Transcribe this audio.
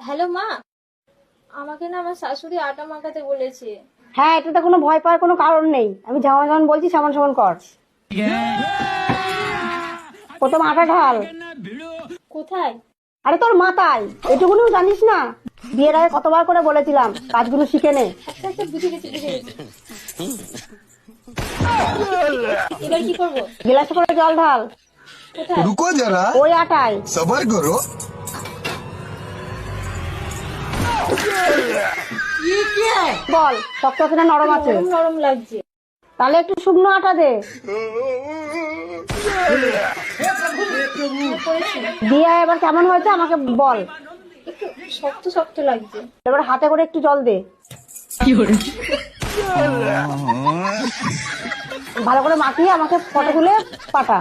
Hello মা, আমাকে না আমার শাশুড়ি আটা মাখাতে বলেছে। হ্যাঁ, এটাতে কোনো ভয় পাওয়ার কোনো কারণ নেই। আমি যেমন যেমন বলছি সেমন সেমন কর। প্রথম আটা ঢাল। কোথায়? আরে তোর মাথায়, এটুকুনি জানিস না? বিয়ের আগে কতবার করে বলেছিলাম কাজগুলো শিখে নে। আচ্ছা আচ্ছা, বুঝে গেছি বুঝে গেছি। এবার কি করবো? গ্লাসে করে জল ঢাল। কোথায়? रुको जरा ওই আটায়। सबर करो। বল শক্ত আছে না নরম আছে? নরম নরম লাগছে। তাহলে একটু শুকনো আটা দে। হ্যাঁ, করেছি। দিয়ে এবার কেমন হয়েছে আমাকে বল। একটু শক্ত শক্ত লাগছে। এবার হাতে করে একটু জল দে। ভালো করে মাখিয়ে আমাকে ফটো তুলে পাঠা।